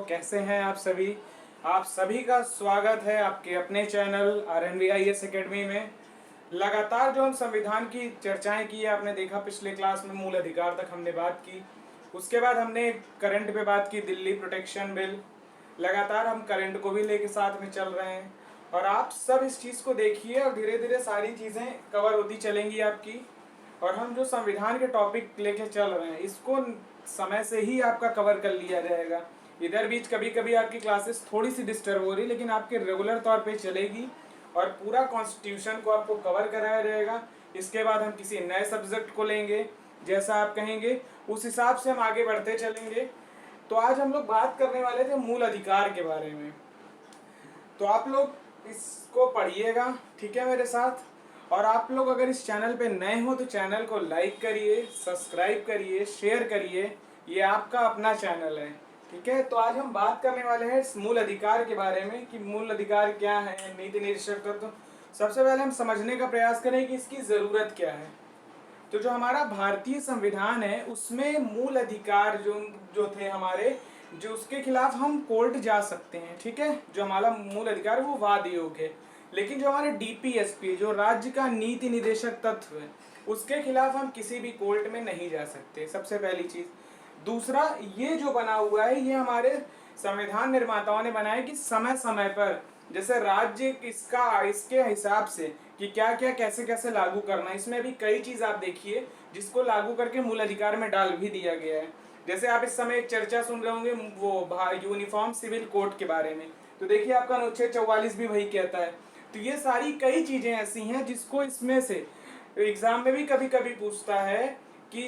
कैसे हैं आप सभी का स्वागत है आपके अपने चैनल RNVIS एकेडमी में। लगातार जो हम संविधान की चर्चाएं की है, आपने देखा पिछले क्लास में मूल अधिकार तक हमने बात की। उसके बाद हमने करंट पे बात की, दिल्ली प्रोटेक्शन बिल। लगातार हम करंट को भी लेके साथ में चल रहे हैं और आप सब इस चीज़ को देखिए और धीरे धीरे सारी चीज़ें कवर होती चलेंगी आपकी। और हम जो संविधान के टॉपिक लेके चल रहे हैं इसको समय से ही आपका कवर कर लिया जाएगा। इधर बीच कभी कभी आपकी क्लासेस थोड़ी सी डिस्टर्ब हो रही, लेकिन आपके रेगुलर तौर पे चलेगी और पूरा कॉन्स्टिट्यूशन को आपको कवर कराया जाएगा। इसके बाद हम किसी नए सब्जेक्ट को लेंगे, जैसा आप कहेंगे उस हिसाब से हम आगे बढ़ते चलेंगे। तो आज हम लोग बात करने वाले थे मूल अधिकार के बारे में। तो आप लोग इसको पढ़िएगा, ठीक है, मेरे साथ। और आप लोग अगर इस चैनल पे नए हो तो चैनल को लाइक करिए, सब्सक्राइब करिए, शेयर करिए। ये आपका अपना चैनल है, ठीक है। तो आज हम बात करने वाले हैं इस मूल अधिकार के बारे में कि मूल अधिकार क्या है, नीति निर्देशक तत्व। तो सबसे पहले हम समझने का प्रयास करें कि इसकी ज़रूरत क्या है। तो जो हमारा भारतीय संविधान है उसमें मूल अधिकार जो थे हमारे, जो उसके खिलाफ हम कोर्ट जा सकते हैं, ठीक है। जो हमारा मूल अधिकार है वो वाद योग्य है। लेकिन जो हमारे DPSP जो राज्य का नीति निदेशक तत्व है उसके खिलाफ हम किसी भी कोर्ट में नहीं जा सकते, सबसे पहली चीज। दूसरा, ये जो बना हुआ है ये हमारे संविधान निर्माताओं ने बनाया कि समय समय पर जैसे राज्य इसके हिसाब से कि क्या क्या कैसे कैसे लागू करना है। इसमें भी कई चीज आप देखिए जिसको लागू करके मूल अधिकार में डाल भी दिया गया है। जैसे आप इस समय एक चर्चा सुन रहे होंगे वो यूनिफॉर्म सिविल कोड के बारे में, तो देखिए आपका अनुच्छेद 44 भी वही कहता है। तो ये सारी कई चीजें ऐसी हैं जिसको इसमें से एग्जाम में भी कभी कभी पूछता है कि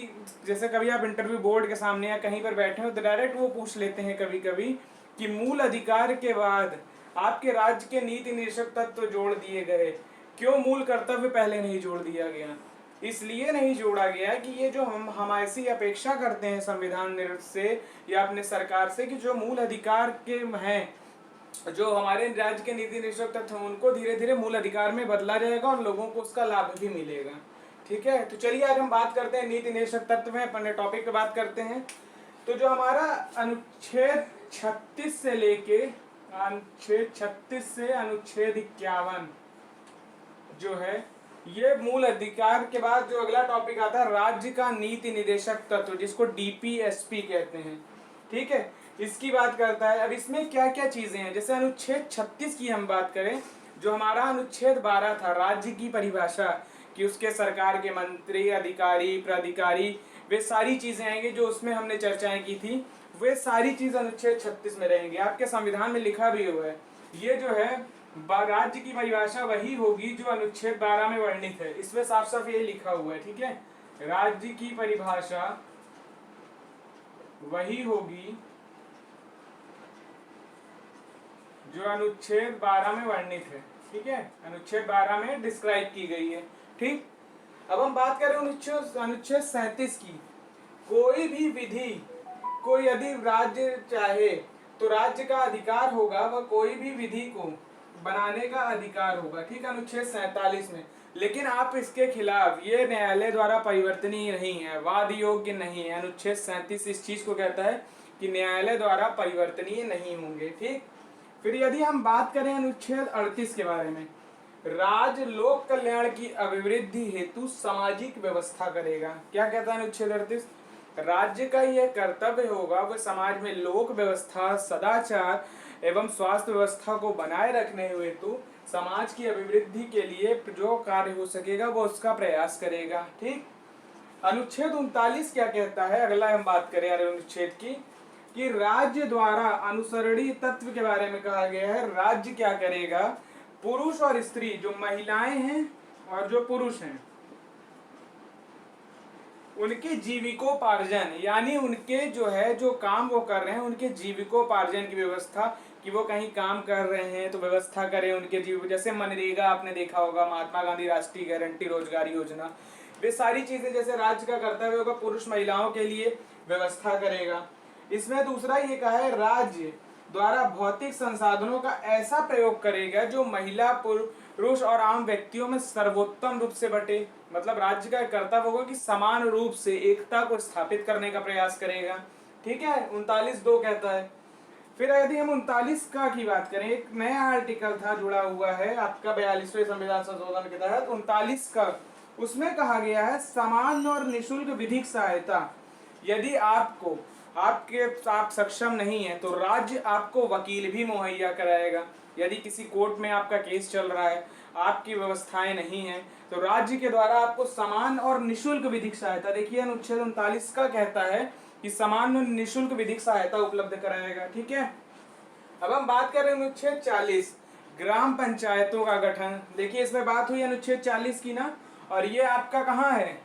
जैसे कभी आप इंटरव्यू बोर्ड के सामने या कहीं पर बैठे हो तो डायरेक्ट वो पूछ लेते हैं कभी कभी कि मूल अधिकार के बाद आपके राज्य के नीति निर्देशक तत्व जोड़ दिए गए, क्यों मूल कर्तव्य पहले नहीं जोड़ दिया गया। इसलिए नहीं जोड़ा गया कि ये जो हम ऐसी अपेक्षा करते हैं संविधान से या अपने सरकार से कि जो मूल अधिकार के हैं, जो हमारे राज्य के नीति निर्देशक तत्व हैं उनको धीरे धीरे मूल अधिकार में बदला जाएगा और लोगों को उसका लाभ भी मिलेगा, ठीक है। तो चलिए आज हम बात करते हैं नीति निर्देशक तत्व में, अपने टॉपिक पे बात करते हैं। तो जो हमारा अनुच्छेद 36 से लेके अनुच्छेद 51 जो है, ये मूल अधिकार के बाद जो अगला टॉपिक आता है राज्य का नीति निदेशक तत्व, जिसको DPSP कहते हैं, ठीक है। इसकी बात करता है। अब इसमें क्या क्या चीजें हैं, जैसे अनुच्छेद 36 की हम बात करें, जो हमारा अनुच्छेद 12 था राज्य की परिभाषा कि उसके सरकार के मंत्री, अधिकारी, प्राधिकारी, वे सारी चीजें आएंगी जो उसमें हमने चर्चाएं की थी। वे सारी चीज अनुच्छेद 36 में रहेंगी। आपके संविधान में लिखा भी हुआ है, ये जो है राज्य की परिभाषा वही होगी जो अनुच्छेद 12 में वर्णित है। इसमें साफ साफ ये लिखा हुआ है, ठीक है। राज्य की परिभाषा वही होगी जो अनुच्छेद 12 में वर्णित है, ठीक है। अनुच्छेद 12 में डिस्क्राइब की गई है, ठीक। अब हम बात करें अनुच्छेद 37 की। कोई भी विधि को यदि राज्य चाहे तो राज्य का अधिकार होगा, वह कोई भी विधि को बनाने का अधिकार होगा, ठीक है, अनुच्छेद 47 में। लेकिन आप इसके खिलाफ, ये न्यायालय द्वारा परिवर्तनीय नहीं है, वाद योग्य नहीं है। अनुच्छेद 37 इस चीज को कहता है कि न्यायालय द्वारा परिवर्तनीय नहीं होंगे, ठीक। फिर यदि हम बात करें अनुच्छेद 38 के बारे में, राज्य लोक कल्याण की अभिवृद्धि हेतु सामाजिक व्यवस्था करेगा। क्या कहता है अनुच्छेद 38? राज्य का यह कर्तव्य होगा वह समाज में लोक व्यवस्था, सदाचार एवं स्वास्थ्य व्यवस्था को बनाए रखने हेतु समाज की अभिवृद्धि के लिए जो कार्य हो सकेगा वो उसका प्रयास करेगा, ठीक। अनुच्छेद 39 क्या कहता है, अगला हम बात करें अनुच्छेद की, कि राज्य द्वारा अनुसरणीय तत्व के बारे में कहा गया है। राज्य क्या करेगा, पुरुष और स्त्री, जो महिलाएं हैं और जो पुरुष हैं, उनके जीविकोपार्जन यानी उनके जो है जो काम वो कर रहे हैं उनके जीविकोपार्जन की व्यवस्था, कि वो कहीं काम कर रहे हैं तो व्यवस्था करें उनके जीव, जैसे मनरेगा आपने देखा होगा, महात्मा गांधी राष्ट्रीय गारंटी रोजगार योजना, वे सारी चीजें जैसे राज्य का कर्तव्य होगा पुरुष महिलाओं के लिए व्यवस्था करेगा। इसमें दूसरा ये कहा है राज्य द्वारा भौतिक संसाधनों का ऐसा प्रयोग करेगा जो महिला, पुरुष और आम व्यक्तियों में सर्वोत्तम रूप से बटे। मतलब राज्य का कर्तव्य होगा कि समान रूप से एकता को स्थापित करने का प्रयास करेगा, ठीक है, 39(2) कहता है। फिर यदि हम 39 का की बात करें, एक नया आर्टिकल था जुड़ा हुआ है आपका 42वें संविधान संशोधन के तहत 39 का, उसमें कहा गया है समान और निशुल्क विधिक सहायता। यदि आपको आप सक्षम नहीं है तो राज्य आपको वकील भी मुहैया कराएगा। यदि किसी कोर्ट में आपका केस चल रहा है, आपकी व्यवस्थाएं नहीं है, तो राज्य के द्वारा आपको समान और निशुल्क विधिक सहायता, देखिए अनुच्छेद 39 का कहता है कि समान और निशुल्क विधिक सहायता उपलब्ध कराएगा। ठीक है, अब हम बात कर रहे हैं अनुच्छेद 40 ग्राम पंचायतों का गठन। देखिए इसमें बात हुई अनुच्छेद 40 की ना, और ये आपका कहाँ है,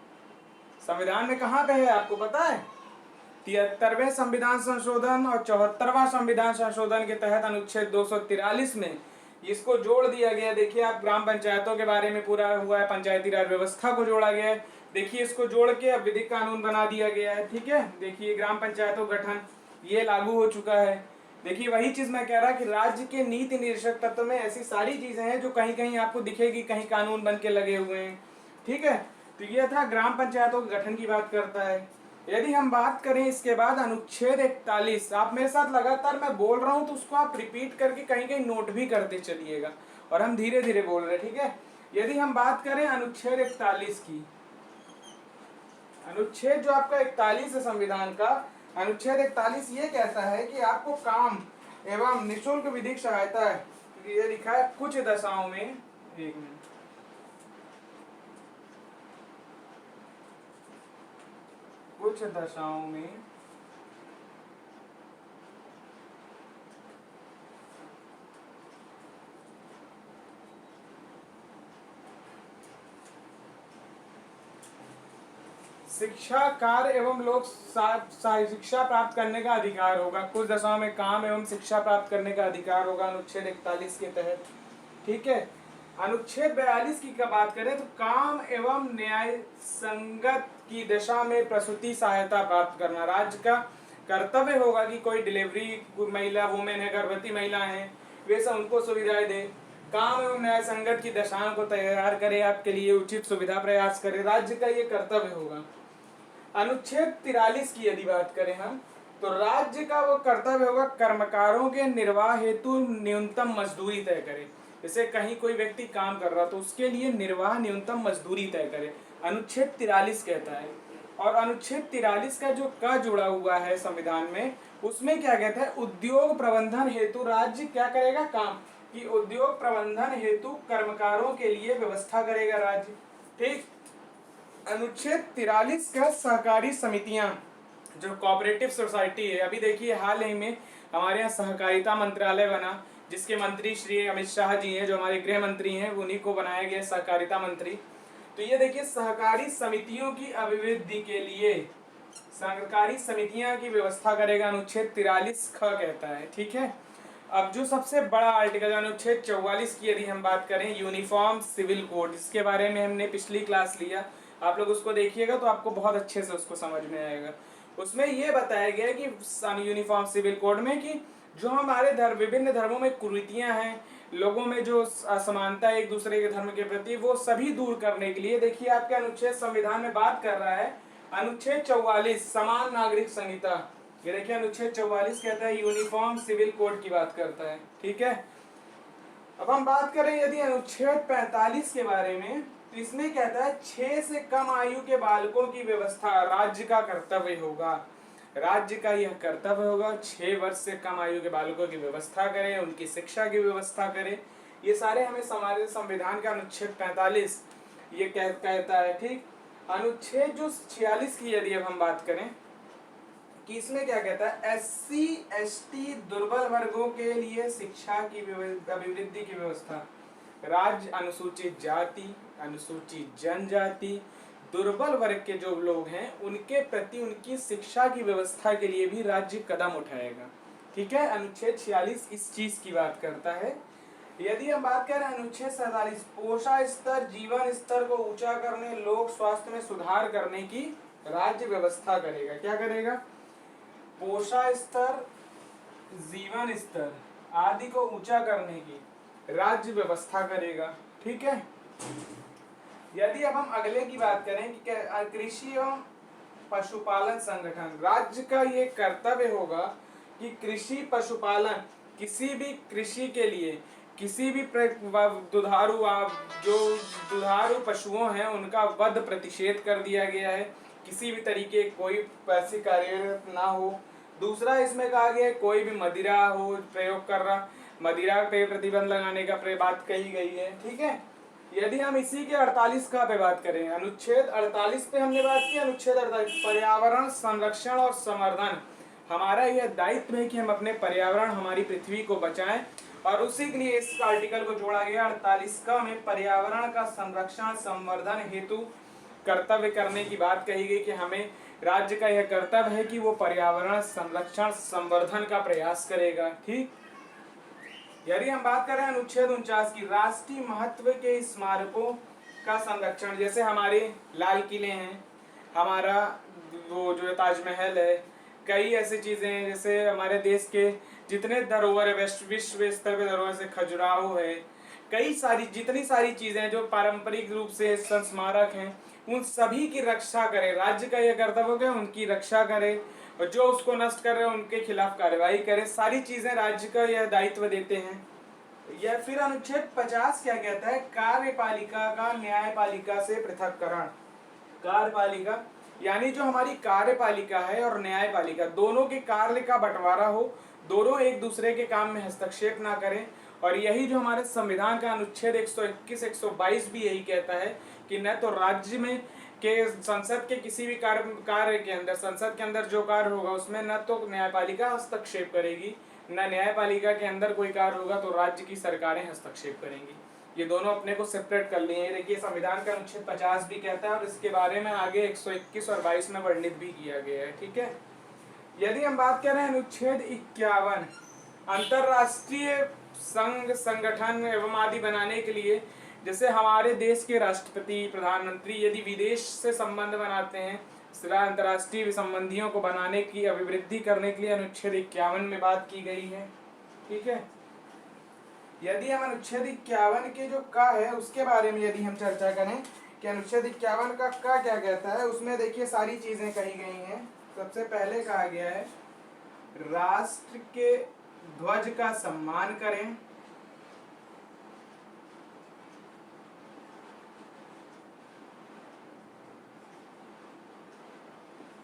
संविधान में कहाँ पे है आपको पता है? 73वें संविधान संशोधन और 74वां संविधान संशोधन के तहत अनुच्छेद 243 में इसको जोड़ दिया गया। देखिए आप, ग्राम पंचायतों के बारे में पूरा हुआ है, पंचायती राज व्यवस्था को जोड़ा गया है। देखिए इसको जोड़ के अब विधिक कानून बना दिया गया है। ठीक है, देखिए ग्राम पंचायतों गठन ये लागू हो चुका है। देखिए वही चीज मैं कह रहा कि राज्य के नीति निर्देशक तत्व में ऐसी सारी चीजें हैं जो कहीं कहीं आपको दिखेगी, कहीं कानून बन के लगे हुए हैं। ठीक है, तो ये था ग्राम पंचायतों के गठन की बात करता है। यदि हम बात करें इसके बाद अनुच्छेद 41, आप मेरे साथ लगातार मैं बोल रहा हूं तो उसको आप रिपीट करके कहीं कहीं नोट भी करते चलिएगा, और हम धीरे धीरे बोल रहे हैं। ठीक है, यदि हम बात करें अनुच्छेद 41 की, अनुच्छेद जो आपका 41 है संविधान का, अनुच्छेद 41 ये कहता है कि आपको काम एवं निःशुल्क विधिक सहायता है। ये लिखा है कुछ दशाओं में, एक मिनट, कुछ दशाओं में शिक्षा कार्य एवं लोक शिक्षा प्राप्त करने का अधिकार होगा। कुछ दशाओं में काम एवं शिक्षा प्राप्त करने का अधिकार होगा अनुच्छेद 41 के तहत। ठीक है, अनुच्छेद 42 की बात करें तो काम एवं न्याय संगत की दशा में प्रसूति सहायता प्राप्त करना राज्य का कर्तव्य होगा कि कोई डिलीवरी महिला, वुमेन है, गर्भवती महिला है, वे सब उनको सुविधाएं दे। काम एवं न्याय संगत की दशाओं को तैयार करे, आपके लिए उचित सुविधा प्रयास करे, राज्य का ये कर्तव्य होगा। अनुच्छेद 43 की यदि बात करें हम, तो राज्य का वो कर्तव्य होगा कर्मकारों के निर्वाह हेतु न्यूनतम मजदूरी तय करे। जैसे कहीं कोई व्यक्ति काम कर रहा तो उसके लिए निर्वाह न्यूनतम मजदूरी तय करे, अनुच्छेद 43 कहता है। और अनुच्छेद 43 का जो का जुड़ा हुआ है संविधान में, उसमें क्या कहता है, उद्योग प्रबंधन हेतु राज्य क्या करेगा, काम कि उद्योग प्रबंधन हेतु कर्मकारों के लिए व्यवस्था करेगा राज्य। ठीक, अनुच्छेद 43 का सहकारी समितियां, जो कोऑपरेटिव सोसाइटी है, अभी देखिए हाल ही में हमारे यहाँ सहकारिता मंत्रालय बना, जिसके मंत्री श्री अमित शाह जी हैं, जो हमारे गृह मंत्री हैं, उन्हीं को बनाया गया सहकारिता मंत्री। तो ये देखिए सहकारी समितियों की अभिवृद्धि के लिए सहकारी समितियां की व्यवस्था करेगा, अनुच्छेद 43 ख कहता है। ठीक है, अब जो सबसे बड़ा आर्टिकल अनुच्छेद 44 की यदि हम बात करें, यूनिफॉर्म सिविल कोड, इसके बारे में हमने पिछली क्लास लिया, आप लोग उसको देखिएगा तो आपको बहुत अच्छे से उसको समझ में आएगा। उसमें ये बताया गया कि यूनिफॉर्म सिविल कोड में कि जो हमारे विभिन्न धर्मों में कुरीतियां हैं, लोगों में जो असमानता है एक दूसरे के धर्म के प्रति, वो सभी दूर करने के लिए, देखिए आपके अनुच्छेद संविधान में बात कर रहा है, अनुच्छेद 44 समान नागरिक संहिता, ये देखिए अनुच्छेद 44 कहता है यूनिफॉर्म सिविल कोड की बात करता है। ठीक है, अब हम बात करें यदि अनुच्छेद 45 के बारे में, तो इसमें कहता है 6 से कम आयु के बालकों की व्यवस्था राज्य का कर्तव्य होगा। राज्य का यह कर्तव्य होगा 6 वर्ष से कम आयु के बालकों की व्यवस्था करे, उनकी शिक्षा की व्यवस्था करे। ये सारे हमें हमारे संविधान का अनुच्छेद 45 ये कहता है। ठीक, अनुच्छेद जो 46 की यदि अब हम बात करें कि इसमें क्या कहता है, SC ST दुर्बल वर्गों के लिए शिक्षा की अभिवृद्धि की व्यवस्था, राज्य अनुसूचित जाति, अनुसूचित जनजाति, दुर्बल वर्ग के जो लोग हैं उनके प्रति उनकी शिक्षा की व्यवस्था के लिए भी राज्य कदम उठाएगा। ठीक है, अनुच्छेद 46 इस चीज की बात करता है। यदि हम बात करें अनुच्छेद 47 पोषण स्तर, जीवन स्तर को ऊंचा करने, लोक स्वास्थ्य में सुधार करने की राज्य व्यवस्था करेगा। क्या करेगा, पोषण स्तर, जीवन स्तर आदि को ऊंचा करने की राज्य व्यवस्था करेगा। ठीक है, यदि अब हम अगले की बात करें कि कृषि एवं पशुपालन संगठन, राज्य का ये कर्तव्य होगा कि कृषि पशुपालन, किसी भी कृषि के लिए किसी भी दुधारू जो दुधारू पशुओं हैं उनका वध प्रतिषेध कर दिया गया है, किसी भी तरीके कोई ऐसी कार्यरत ना हो। दूसरा इसमें कहा गया है कोई भी मदिरा हो प्रयोग कर रहा, मदिरा पे प्रतिबंध लगाने का बात कही गई है। ठीक है, यदि हम इसी के 48 का पे बात करें, अनुच्छेद 48 पे हमने बात की। अनुच्छेद 48 पर्यावरण संरक्षण और संवर्धन। हमारा यह दायित्व है कि हम अपने पर्यावरण, हमारी पृथ्वी को बचाएं, और उसी के लिए इस आर्टिकल को जोड़ा गया 48 का में पर्यावरण का संरक्षण संवर्धन हेतु कर्तव्य करने की बात कही गई कि हमें राज्य का यह कर्तव्य है कि वो पर्यावरण संरक्षण संवर्धन का प्रयास करेगा। ठीक, यदि हम बात करें अनुच्छेद 49 की, राष्ट्रीय महत्व के स्मारकों का संरक्षण, जैसे हमारे लाल किले हैं, हमारा वो जो ताजमहल है, कई ऐसी चीजें हैं, जैसे हमारे देश के जितने धरोहर है, विश्व स्तर पे धरोहर से खजुराहो है, कई सारी जितनी सारी चीजें जो पारंपरिक रूप से संस्मारक हैं, उन सभी की रक्षा करे। राज्य का यह कर्तव्य है उनकी रक्षा करे, और जो उसको नष्ट कर रहे हैं उनके खिलाफ कार्रवाई करे। सारी चीजें राज्य का यह दायित्व देते हैं। यह फिर अनुच्छेद 50 क्या कहता है, कार्यपालिका का न्यायपालिका से पृथककरण। कार्यपालिका यानी जो हमारी कार्यपालिका है और न्यायपालिका, दोनों के कार्य का बंटवारा हो, दोनों एक दूसरे के काम में हस्तक्षेप ना करें। और यही जो हमारे संविधान का अनुच्छेद 121, 122 भी यही कहता है कि न तो राज्य में के संसद के किसी भी कार्य के अंदर, संसद के अंदर जो कार्य होगा उसमें न तो न्यायपालिका हस्तक्षेप करेगी, न न्यायपालिका के अंदर कोई कार्य होगा तो राज्य की सरकारें हस्तक्षेप करेंगी। ये दोनों अपने को सेपरेट कर लिए हैं। देखिए संविधान का अनुच्छेद 50 भी कहता है, और इसके बारे में आगे 121 और 22 में वर्णित भी किया गया है। ठीक है, यदि हम बात करें अनुच्छेद 51, अंतरराष्ट्रीय संघ संगठन एवं आदि बनाने के लिए, जैसे हमारे देश के राष्ट्रपति, प्रधानमंत्री यदि विदेश से संबंध बनाते हैं, अंतरराष्ट्रीय संबंधियों को बनाने की, अभिवृद्धि करने के लिए अनुच्छेद 51 में बात की गई है। ठीक है, यदि हम अनुच्छेद 51 के जो का है उसके बारे में यदि हम चर्चा करें कि अनुच्छेद 51 का क्या कहता है, उसमें देखिए सारी चीजें कही गई हैं। सबसे पहले कहा गया है राष्ट्र के ध्वज का सम्मान करें,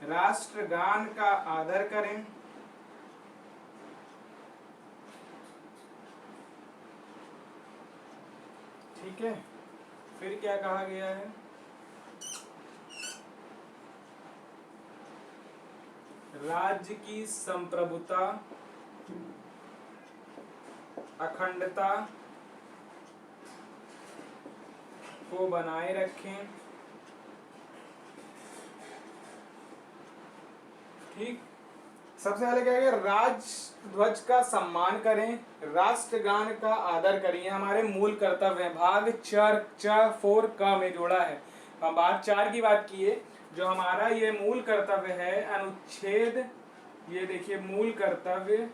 राष्ट्रगान का आदर करें, ठीक है। फिर क्या कहा गया है, राज्य की संप्रभुता, अखंडता को बनाए रखें। ठीक, सबसे पहले क्या है, राष्ट्र ध्वज का सम्मान करें, राष्ट्रगान का आदर करिए, हमारे मूल कर्तव्य है। भाग 4 का में जोड़ा है, हम भाग 4 की बात किए, जो हमारा ये मूल कर्तव्य है। अनुच्छेद, ये देखिए मूल कर्तव्य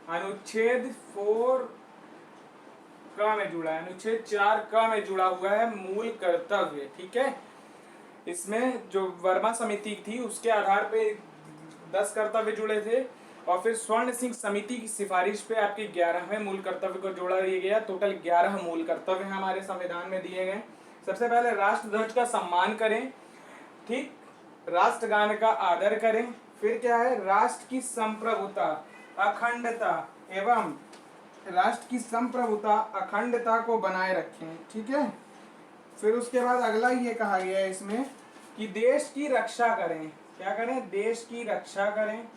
अनुच्छेद 4 का में जुड़ा है, अनुच्छेद 4 का में जुड़ा हुआ है मूल कर्तव्य। ठीक है, इसमें जो वर्मा समिति थी उसके आधार पे 10 कर्तव्य जुड़े थे, और फिर स्वर्ण सिंह समिति की सिफारिश पे आपके 11वें मूल कर्तव्य को जोड़ा दिया गया। टोटल 11 मूल कर्तव्य हमारे संविधान में दिए गए। सबसे पहले राष्ट्र ध्वज का सम्मान करें, ठीक, राष्ट्रगान का आदर करें। फिर क्या है, राष्ट्र की संप्रभुता, अखंडता एवं राष्ट्र की संप्रभुता, अखंडता को बनाए रखें। ठीक है, फिर उसके बाद अगला ये कहा गया है इसमें कि देश की रक्षा करें। क्या करें, देश की रक्षा करें।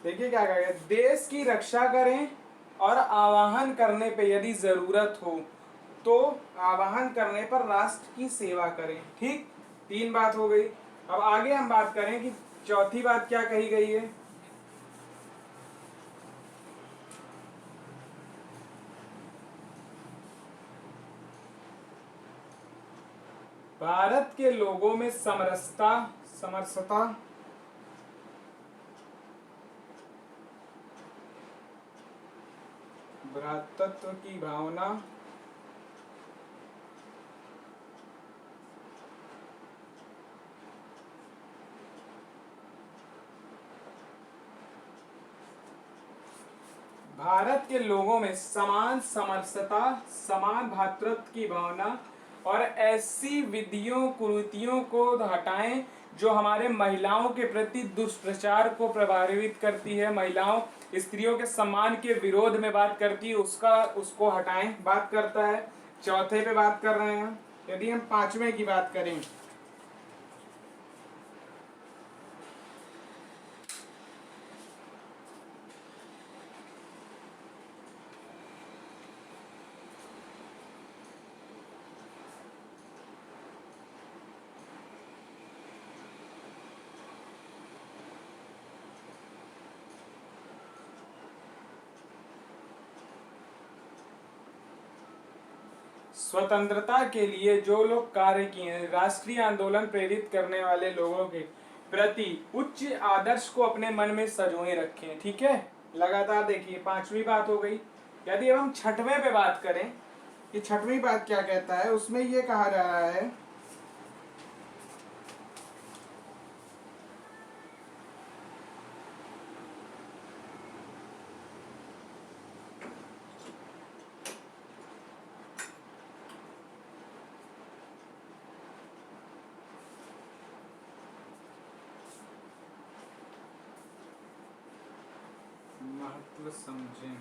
देखिए क्या कहा गया, देश की रक्षा करें और आवाहन करने पे यदि जरूरत हो तो आवाहन करने पर राष्ट्र की सेवा करें। ठीक, 3 बात हो गई। अब आगे हम बात करें कि चौथी बात क्या कही गई है, भारत के लोगों में समरसता, समरसता, भ्रातृत्व की भावना, भारत के लोगों में समान समरसता, समान भ्रातृत्व की भावना और ऐसी विधियों कुरीतियों को हटाएं जो हमारे महिलाओं के प्रति दुष्प्रचार को प्रभावित करती है, महिलाओं स्त्रियों के सम्मान के विरोध में बात करती है, उसको हटाएं बात करता है। चौथे पे बात कर रहे हैं। यदि हम पांचवें की बात करें, स्वतंत्रता के लिए जो लोग कार्य किए हैं, राष्ट्रीय आंदोलन प्रेरित करने वाले लोगों के प्रति उच्च आदर्श को अपने मन में संजोए रखें। ठीक है, लगातार देखिए, पांचवी बात हो गई। यदि हम छठवें पे बात करें कि छठवीं बात क्या कहता है, उसमें ये कहा जा रहा है महत्व समझें।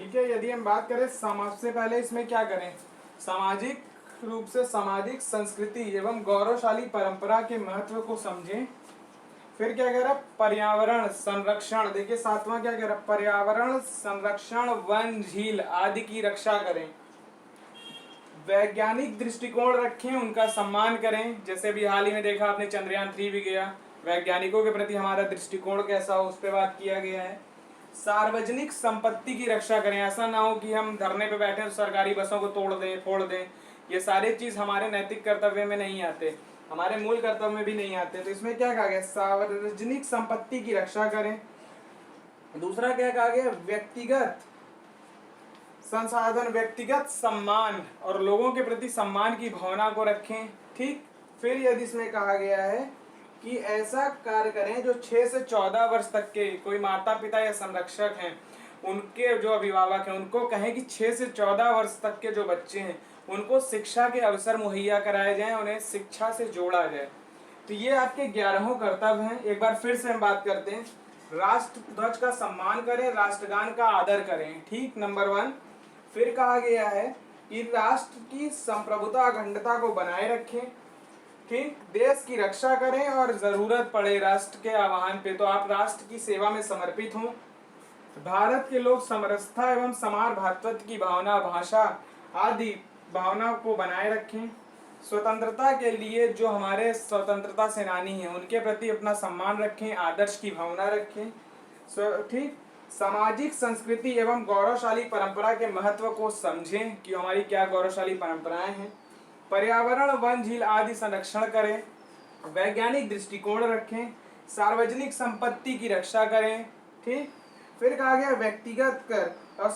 ठीक है, यदि हम बात करें समाज से पहले इसमें क्या करें, सामाजिक रूप से सामाजिक संस्कृति एवं गौरवशाली परंपरा के महत्व को समझें। फिर क्या कह रहा है, पर्यावरण संरक्षण, देखिए सातवां क्या कह रहा है, पर्यावरण संरक्षण, वन झील आदि की रक्षा करें। वैज्ञानिक दृष्टिकोण रखें, उनका सम्मान करें। जैसे भी हाल ही में देखा आपने, चंद्रयान-3 भी गया, वैज्ञानिकों के प्रति हमारा दृष्टिकोण कैसा हो उस पर बात किया गया है। सार्वजनिक संपत्ति की रक्षा करें, ऐसा ना हो कि हम धरने पे बैठे तो सरकारी बसों को तोड़ दें, फोड़ दें। ये सारे चीज हमारे नैतिक कर्तव्य में नहीं आते, हमारे मूल कर्तव्य में भी नहीं आते। तो इसमें क्या कहा गया, सार्वजनिक संपत्ति की रक्षा करें। दूसरा क्या कहा गया, व्यक्तिगत संसाधन, व्यक्तिगत सम्मान और लोगों के प्रति सम्मान की भावना को रखें। ठीक, फिर यदि इसमें कहा गया है कि ऐसा कार्य करें जो 6 से 14 वर्ष तक के कोई माता पिता या संरक्षक हैं, उनके जो अभिभावक हैं, उनको कहें कि 6 से 14 वर्ष तक के जो बच्चे हैं उनको शिक्षा के अवसर मुहैया कराए जाएं, उन्हें शिक्षा से जोड़ा जाए। तो ये आपके 11हों कर्तव्य हैं। एक बार फिर से हम बात करते हैं, राष्ट्र ध्वज का सम्मान करें, राष्ट्रगान का आदर करें। ठीक, नंबर 1। फिर कहा गया है कि राष्ट्र की संप्रभुता अखंडता को बनाए रखें। ठीक, देश की रक्षा करें और जरूरत पड़े राष्ट्र के आह्वान पे तो आप राष्ट्र की सेवा में समर्पित हों। भारत के लोग समरसता एवं समान भ्रातृत्व की भावना, भाषा आदि भावना को बनाए रखें। स्वतंत्रता के लिए जो हमारे स्वतंत्रता सेनानी हैं उनके प्रति अपना सम्मान रखें, आदर्श की भावना रखें। ठीक, सामाजिक संस्कृति एवं गौरवशाली परंपरा के महत्व को समझें कि हमारी क्या गौरवशाली परंपराएं हैं। पर्यावरण, वन झील आदि संरक्षण करें, वैज्ञानिक दृष्टिकोण रखें, सार्वजनिक संपत्ति की रक्षा करें। ठीक, फिर कहा गया व्यक्तिगत कर और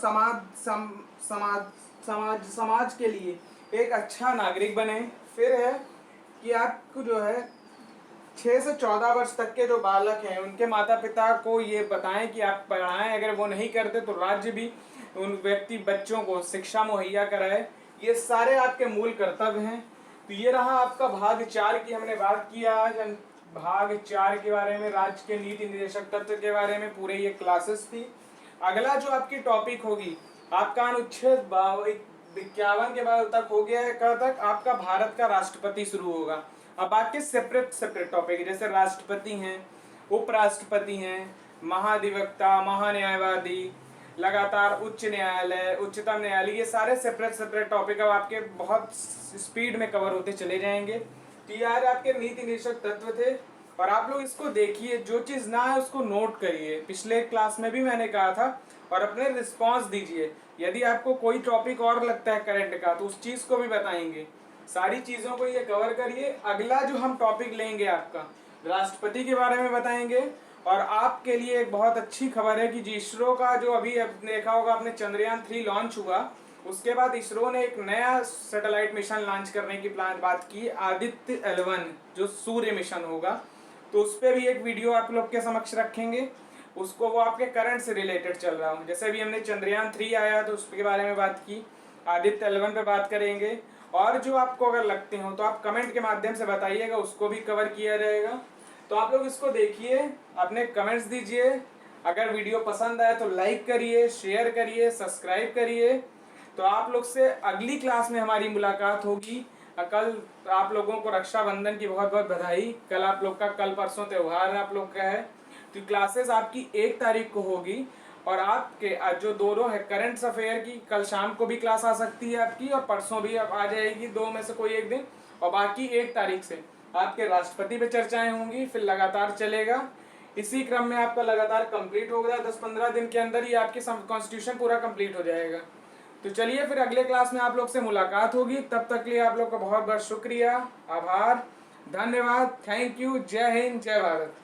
समाज के लिए एक अच्छा नागरिक बने। फिर है कि आपको जो है 6 से 14 वर्ष तक के जो बालक हैं उनके माता पिता को ये बताएं कि आप पढ़ाएं। अगर वो नहीं करते तो राज्य भी उन व्यक्ति बच्चों को शिक्षा मुहैया कराए। ये सारे आपके मूल कर्तव्य हैं। तो ये रहा आपका भाग 4 की हमने बात किया आज। भाग 4 के बारे में, राज्य के नीति निदेशक तत्व के बारे में पूरे ये क्लासेस थी। अगला जो आपकी टॉपिक होगी आपका अनुच्छेद 51 के बाद तक हो गया है। कब तक? आपका भारत का राष्ट्रपति शुरू होगा। अब बाकी सेपरेट टॉपिक जैसे राष्ट्रपति हैं, उपराष्ट्रपति हैं, महाधिवक्ता, महान्यायवादी, लगातार उच्च न्यायालय, उच्चतम न्यायालय, ये सारे सेपरेट टॉपिक अब आपके बहुत स्पीड में कवर होते चले जाएंगे। तो यार आपके नीति निदेशक तत्व थे और आप लोग इसको देखिए, जो चीज़ ना है उसको नोट करिए। पिछले क्लास में भी मैंने कहा था, और अपने रिस्पॉन्स दीजिए। यदि आपको कोई टॉपिक और लगता है करंट का तो उस चीज़ को भी बताएंगे। सारी चीज़ों को ये कवर करिए। अगला जो हम टॉपिक लेंगे आपका राष्ट्रपति के बारे में बताएंगे। और आपके लिए एक बहुत अच्छी खबर है कि इसरो का जो अभी देखा होगा आपने, चंद्रयान 3 लॉन्च हुआ, उसके बाद इसरो ने एक नया सैटेलाइट मिशन लॉन्च करने की बात की, आदित्य L1, जो सूर्य मिशन होगा। तो उस पर भी एक वीडियो आप लोग के समक्ष रखेंगे। उसको वो आपके करंट से रिलेटेड चल रहा हूँ। जैसे अभी हमने चंद्रयान 3 आया तो उसके बारे में बात की, आदित्य L1 पे बात करेंगे। और जो आपको अगर लगते हो तो आप कमेंट के माध्यम से बताइएगा, उसको भी कवर किया जाएगा। तो आप लोग इसको देखिए, अपने कमेंट्स दीजिए। अगर वीडियो पसंद आए तो लाइक करिए, शेयर करिए, सब्सक्राइब करिए। तो आप लोग से अगली क्लास में हमारी मुलाकात होगी। कल आप लोगों को रक्षाबंधन की बहुत बहुत बधाई। कल आप लोग का, कल परसों त्यौहार आप लोग का है। तो क्लासेस आपकी 1 तारीख को होगी। और आपके जो दोनों है करंट अफेयर की, कल शाम को भी क्लास आ सकती है आपकी, और परसों भी आ जाएगी, 2 में से कोई एक दिन। और बाकी 1 तारीख से आपके राष्ट्रपति पे चर्चाएं होंगी, फिर लगातार चलेगा। इसी क्रम में आपका लगातार कंप्लीट होगा। 10-15 दिन के अंदर ही आपकी कॉन्स्टिट्यूशन पूरा कंप्लीट हो जाएगा। तो चलिए फिर अगले क्लास में आप लोग से मुलाकात होगी। तब तक के लिए आप लोग का बहुत बहुत शुक्रिया, आभार, धन्यवाद, थैंक यू। जय हिंद, जय भारत।